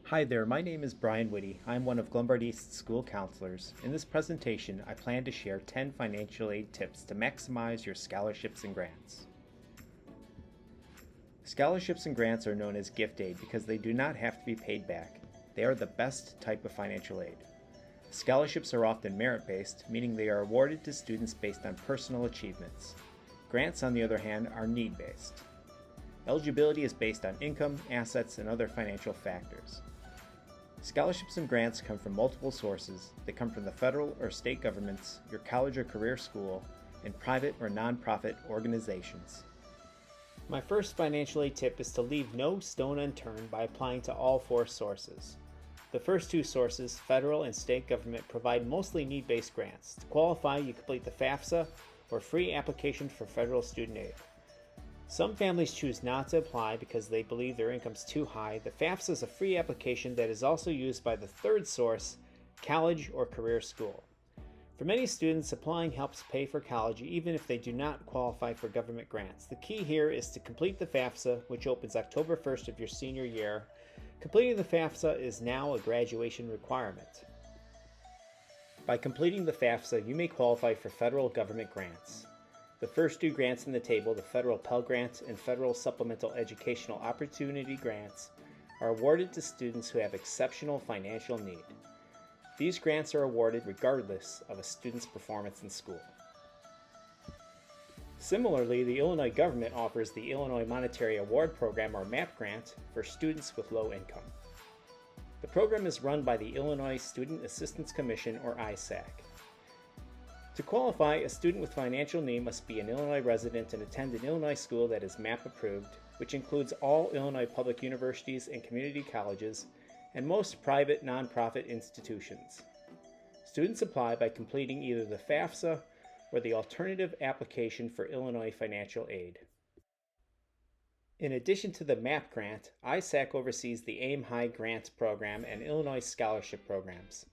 Hi there, my name is Brian Whitty. I'm one of Glenbard East's school counselors. In this presentation, I plan to share 10 financial aid tips to maximize your scholarships and grants. Scholarships and grants are known as gift aid because they do not have to be paid back. They are the best type of financial aid. Scholarships are often merit-based, meaning they are awarded to students based on personal achievements. Grants, on the other hand, are need-based. Eligibility is based on income, assets, and other financial factors. Scholarships and grants come from multiple sources. They come from the federal or state governments, your college or career school, and private or nonprofit organizations. My first financial aid tip is to leave no stone unturned by applying to all four sources. The first two sources, federal and state government, provide mostly need-based grants. To qualify, you complete the FAFSA or free application for federal student aid. Some families choose not to apply because they believe their income's too high. The FAFSA is a free application that is also used by the third source, college or career school. For many students, applying helps pay for college even if they do not qualify for government grants. The key here is to complete the FAFSA, which opens October 1st of your senior year. Completing the FAFSA is now a graduation requirement. By completing the FAFSA, you may qualify for federal government grants. The first two grants in the table, the Federal Pell Grant and Federal Supplemental Educational Opportunity Grants, are awarded to students who have exceptional financial need. These grants are awarded regardless of a student's performance in school. Similarly, the Illinois government offers the Illinois Monetary Award Program, or MAP grant, for students with low income. The program is run by the Illinois Student Assistance Commission, or ISAC. To qualify, a student with financial need must be an Illinois resident and attend an Illinois school that is MAP approved, which includes all Illinois public universities and community colleges, and most private nonprofit institutions. Students apply by completing either the FAFSA or the alternative application for Illinois financial aid. In addition to the MAP grant, ISAC oversees the AIM High Grant Program and Illinois Scholarship Programs.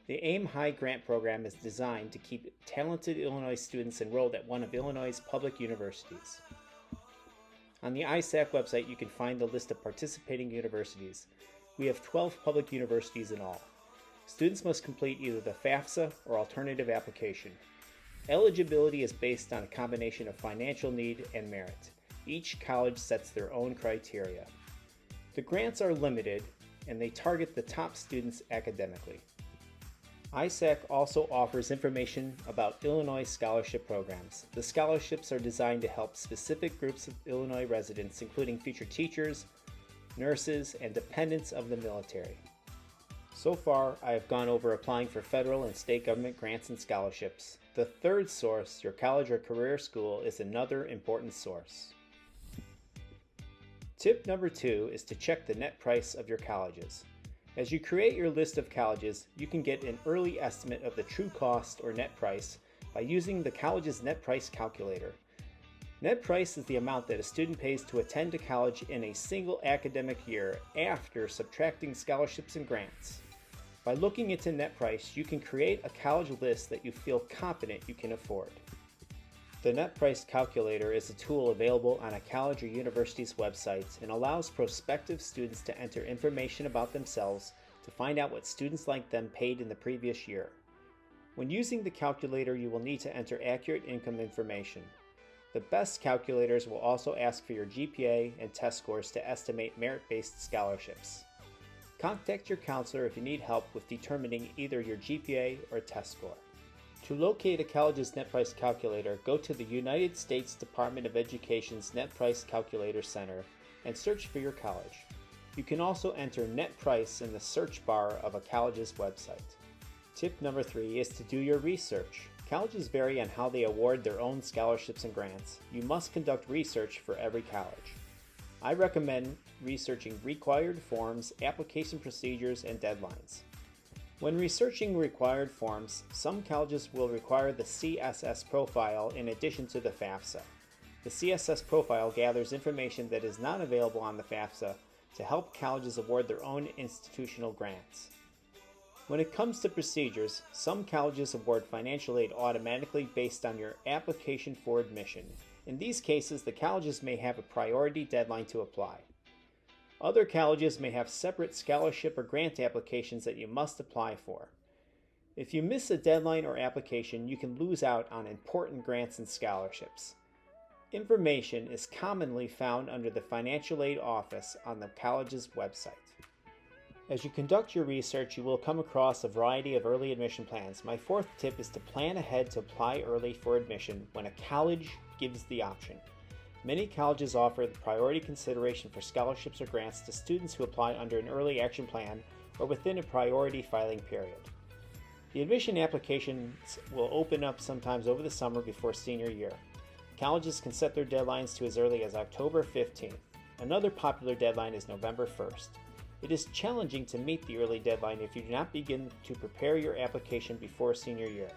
The AIM High Grant Program is designed to keep talented Illinois students enrolled at one of Illinois' public universities. On the ISAC website, you can find the list of participating universities. We have 12 public universities in all. Students must complete either the FAFSA or alternative application. Eligibility is based on a combination of financial need and merit. Each college sets their own criteria. The grants are limited, and they target the top students academically. ISAC also offers information about Illinois scholarship programs. The scholarships are designed to help specific groups of Illinois residents, including future teachers, nurses, and dependents of the military. So far, I have gone over applying for federal and state government grants and scholarships. The third source, your college or career school, is another important source. Tip number 2 is to check the net price of your colleges. As you create your list of colleges, you can get an early estimate of the true cost or net price by using the college's net price calculator. Net price is the amount that a student pays to attend a college in a single academic year after subtracting scholarships and grants. By looking into net price, you can create a college list that you feel confident you can afford. The net price calculator is a tool available on a college or university's website and allows prospective students to enter information about themselves to find out what students like them paid in the previous year. When using the calculator, you will need to enter accurate income information. The best calculators will also ask for your GPA and test scores to estimate merit-based scholarships. Contact your counselor if you need help with determining either your GPA or test score. To locate a college's net price calculator, go to the United States Department of Education's Net Price Calculator Center and search for your college. You can also enter net price in the search bar of a college's website. Tip number 3 is to do your research. Colleges vary on how they award their own scholarships and grants. You must conduct research for every college. I recommend researching required forms, application procedures, and deadlines. When researching required forms, some colleges will require the CSS profile in addition to the FAFSA. The CSS profile gathers information that is not available on the FAFSA to help colleges award their own institutional grants. When it comes to procedures, some colleges award financial aid automatically based on your application for admission. In these cases, the colleges may have a priority deadline to apply. Other colleges may have separate scholarship or grant applications that you must apply for. If you miss a deadline or application, you can lose out on important grants and scholarships. Information is commonly found under the Financial Aid Office on the college's website. As you conduct your research, you will come across a variety of early admission plans. My fourth tip is to plan ahead to apply early for admission when a college gives the option. Many colleges offer the priority consideration for scholarships or grants to students who apply under an early action plan or within a priority filing period. The admission applications will open up sometimes over the summer before senior year. Colleges can set their deadlines to as early as October 15th. Another popular deadline is November 1st. It is challenging to meet the early deadline if you do not begin to prepare your application before senior year.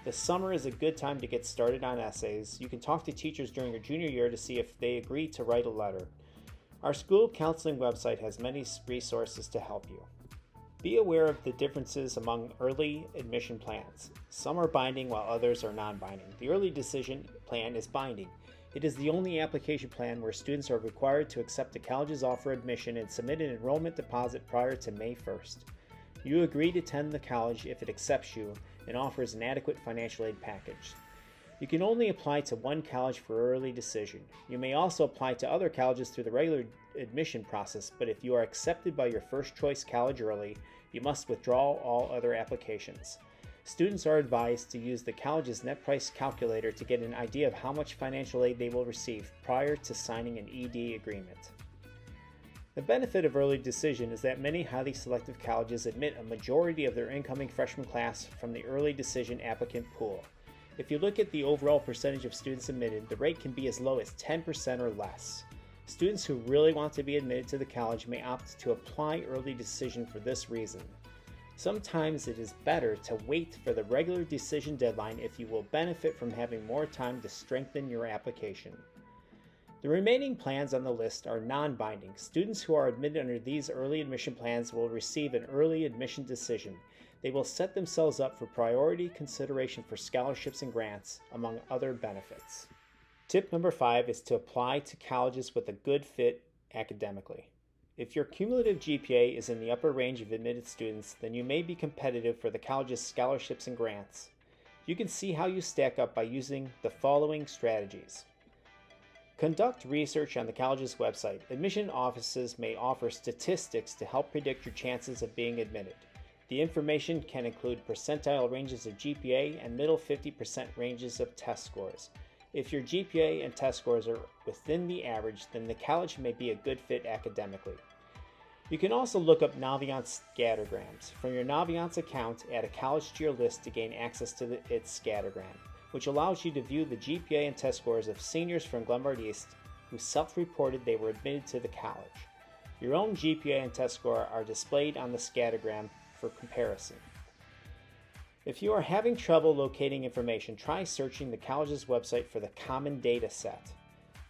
The summer is a good time to get started on essays. You can talk to teachers during your junior year to see if they agree to write a letter. Our school counseling website has many resources to help you. Be aware of the differences among early admission plans. Some are binding while others are non-binding. The early decision plan is binding. It is the only application plan where students are required to accept the college's offer admission and submit an enrollment deposit prior to May 1st. You agree to attend the college if it accepts you and offers an adequate financial aid package. You can only apply to one college for early decision. You may also apply to other colleges through the regular admission process, but if you are accepted by your first choice college early, you must withdraw all other applications. Students are advised to use the college's net price calculator to get an idea of how much financial aid they will receive prior to signing an ED agreement. The benefit of early decision is that many highly selective colleges admit a majority of their incoming freshman class from the early decision applicant pool. If you look at the overall percentage of students admitted, the rate can be as low as 10% or less. Students who really want to be admitted to the college may opt to apply early decision for this reason. Sometimes it is better to wait for the regular decision deadline if you will benefit from having more time to strengthen your application. The remaining plans on the list are non-binding. Students who are admitted under these early admission plans will receive an early admission decision. They will set themselves up for priority consideration for scholarships and grants, among other benefits. Tip number 5 is to apply to colleges with a good fit academically. If your cumulative GPA is in the upper range of admitted students, then you may be competitive for the college's scholarships and grants. You can see how you stack up by using the following strategies. Conduct research on the college's website. Admission offices may offer statistics to help predict your chances of being admitted. The information can include percentile ranges of GPA and middle 50% ranges of test scores. If your GPA and test scores are within the average, then the college may be a good fit academically. You can also look up Naviance scattergrams. From your Naviance account, add a college to your list to gain access to its scattergram, which allows you to view the GPA and test scores of seniors from Glenbard East who self-reported they were admitted to the college. Your own GPA and test score are displayed on the scattergram for comparison. If you are having trouble locating information, try searching the college's website for the Common Data Set.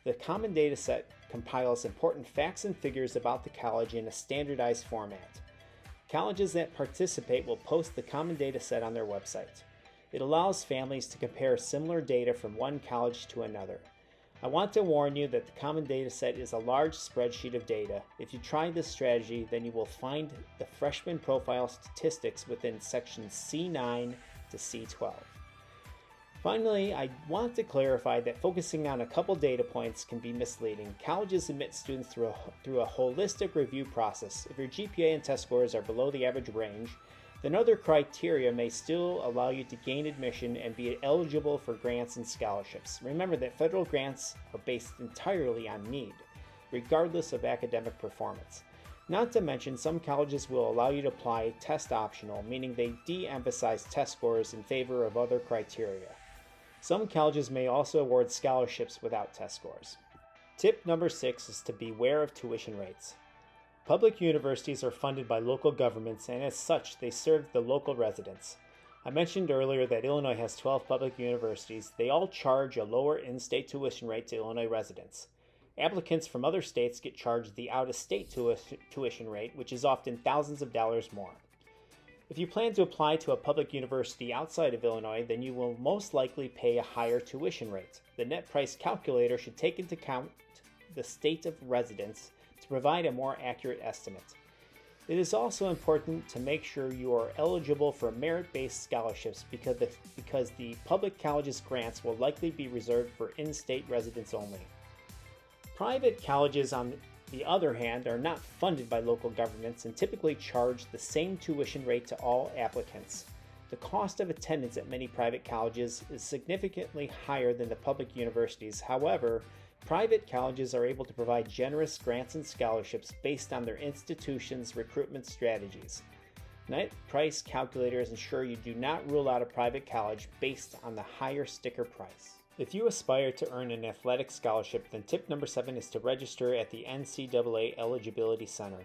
The Common Data Set compiles important facts and figures about the college in a standardized format. Colleges that participate will post the Common Data Set on their website. It allows families to compare similar data from one college to another. I want to warn you that the Common Data Set is a large spreadsheet of data. If you try this strategy, then you will find the freshman profile statistics within sections C9 to C12. Finally, I want to clarify that focusing on a couple data points can be misleading. Colleges admit students through a holistic review process. If your GPA and test scores are below the average range, then other criteria may still allow you to gain admission and be eligible for grants and scholarships. Remember that federal grants are based entirely on need, regardless of academic performance. Not to mention, some colleges will allow you to apply test optional, meaning they de-emphasize test scores in favor of other criteria. Some colleges may also award scholarships without test scores. Tip number 6 is to beware of tuition rates. Public universities are funded by local governments, and as such, they serve the local residents. I mentioned earlier that Illinois has 12 public universities. They all charge a lower in-state tuition rate to Illinois residents. Applicants from other states get charged the out-of-state tuition rate, which is often thousands of dollars more. If you plan to apply to a public university outside of Illinois, then you will most likely pay a higher tuition rate. The net price calculator should take into account the state of residence to to provide a more accurate estimate. It is also important to make sure you are eligible for merit-based scholarships because the public college's grants will likely be reserved for in-state residents only. Private colleges, on the other hand, are not funded by local governments and typically charge the same tuition rate to all applicants. The cost of attendance at many private colleges is significantly higher than the public universities. However, private colleges are able to provide generous grants and scholarships based on their institution's recruitment strategies. Net price calculators ensure you do not rule out a private college based on the higher sticker price. If you aspire to earn an athletic scholarship, then tip number 7 is to register at the NCAA Eligibility Center.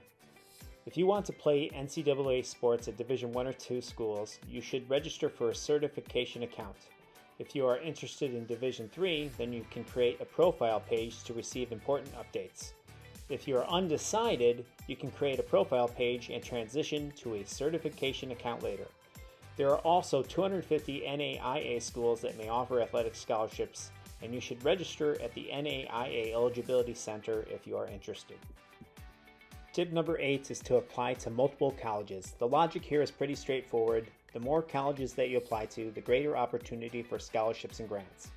If you want to play NCAA sports at Division I or II schools, you should register for a certification account. If you are interested in Division III, then you can create a profile page to receive important updates. If you are undecided, you can create a profile page and transition to a certification account later. There are also 250 NAIA schools that may offer athletic scholarships, and you should register at the NAIA Eligibility Center if you are interested. Tip number 8 is to apply to multiple colleges. The logic here is pretty straightforward. The more colleges that you apply to, the greater opportunity for scholarships and grants.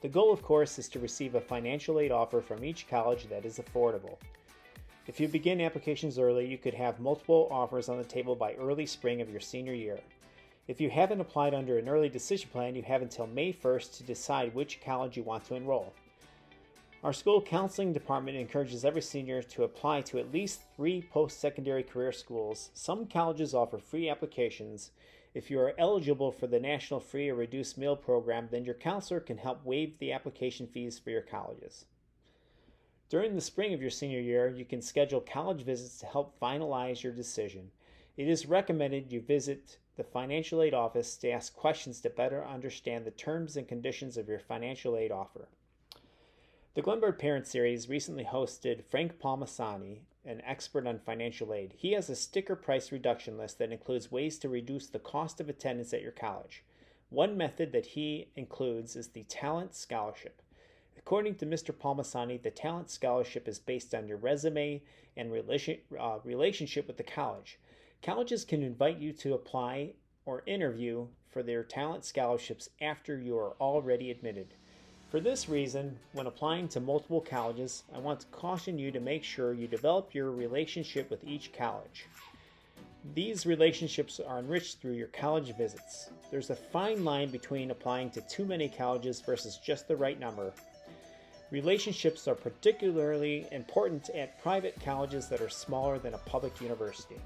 The goal, of course, is to receive a financial aid offer from each college that is affordable. If you begin applications early, you could have multiple offers on the table by early spring of your senior year. If you haven't applied under an early decision plan, you have until May 1st to decide which college you want to enroll. Our school counseling department encourages every senior to apply to at least 3 post-secondary career schools. Some colleges offer free applications. If you are eligible for the National Free or Reduced Meal Program, then your counselor can help waive the application fees for your colleges. During the spring of your senior year, you can schedule college visits to help finalize your decision. It is recommended you visit the financial aid office to ask questions to better understand the terms and conditions of your financial aid offer. The Glenbard Parent Series recently hosted Frank Palmasani, an expert on financial aid. He has a sticker price reduction list that includes ways to reduce the cost of attendance at your college. One method that he includes is the Talent Scholarship. According to Mr. Palmasani, the Talent Scholarship is based on your resume and relationship with the college. Colleges can invite you to apply or interview for their talent scholarships after you are already admitted. For this reason, when applying to multiple colleges, I want to caution you to make sure you develop your relationship with each college. These relationships are enriched through your college visits. There's a fine line between applying to too many colleges versus just the right number. Relationships are particularly important at private colleges that are smaller than a public university.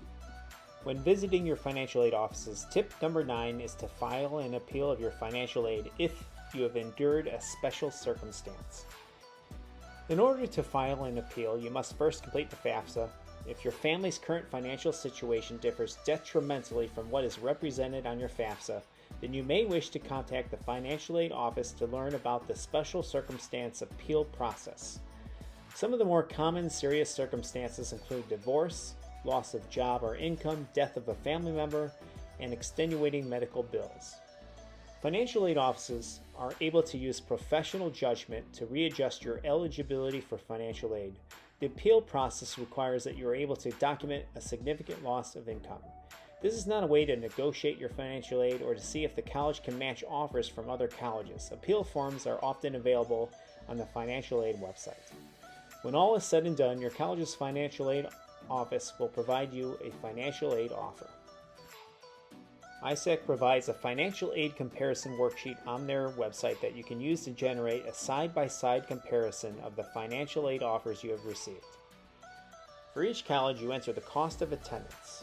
When visiting your financial aid offices, tip number 9 is to file an appeal of your financial aid if you have endured a special circumstance. In order to file an appeal, you must first complete the FAFSA. If your family's current financial situation differs detrimentally from what is represented on your FAFSA, then you may wish to contact the financial aid office to learn about the special circumstance appeal process. Some of the more common serious circumstances include divorce, loss of job or income, death of a family member, and extenuating medical bills. Financial aid offices are able to use professional judgment to readjust your eligibility for financial aid. The appeal process requires that you are able to document a significant loss of income. This is not a way to negotiate your financial aid or to see if the college can match offers from other colleges. Appeal forms are often available on the financial aid website. When all is said and done, your college's financial aid office will provide you a financial aid offer. ISAC provides a financial aid comparison worksheet on their website that you can use to generate a side-by-side comparison of the financial aid offers you have received. For each college, you enter the cost of attendance.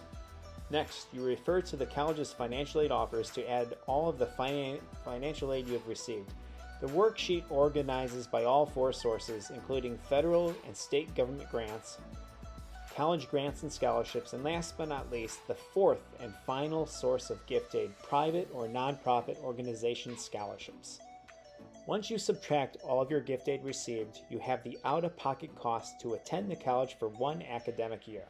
Next, you refer to the college's financial aid offers to add all of the financial aid you have received. The worksheet organizes by all 4 sources, including federal and state government grants, college grants and scholarships, and last but not least, the 4th and final source of gift aid, private or nonprofit organization scholarships. Once you subtract all of your gift aid received, you have the out-of-pocket cost to attend the college for 1 academic year.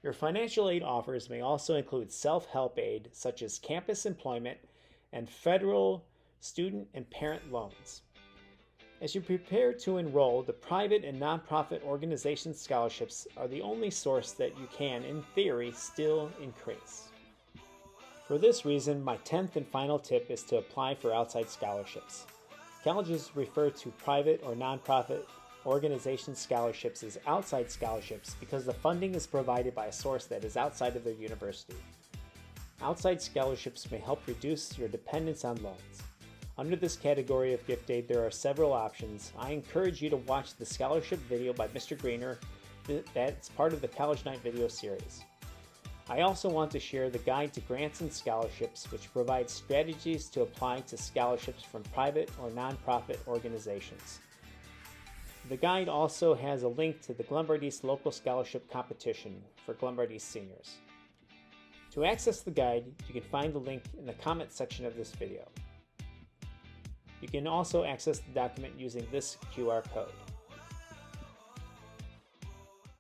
Your financial aid offers may also include self-help aid, such as campus employment and federal student and parent loans. As you prepare to enroll, the private and nonprofit organization scholarships are the only source that you can, in theory, still increase. For this reason, my 10th and final tip is to apply for outside scholarships. Colleges refer to private or nonprofit organization scholarships as outside scholarships because the funding is provided by a source that is outside of their university. Outside scholarships may help reduce your dependence on loans. Under this category of gift aid, there are several options. I encourage you to watch the scholarship video by Mr. Greener that's part of the College Night video series. I also want to share the Guide to Grants and Scholarships, which provides strategies to apply to scholarships from private or nonprofit organizations. The guide also has a link to the Glenbard East local scholarship competition for Glenbard East seniors. To access the guide, you can find the link in the comment section of this video. You can also access the document using this QR code.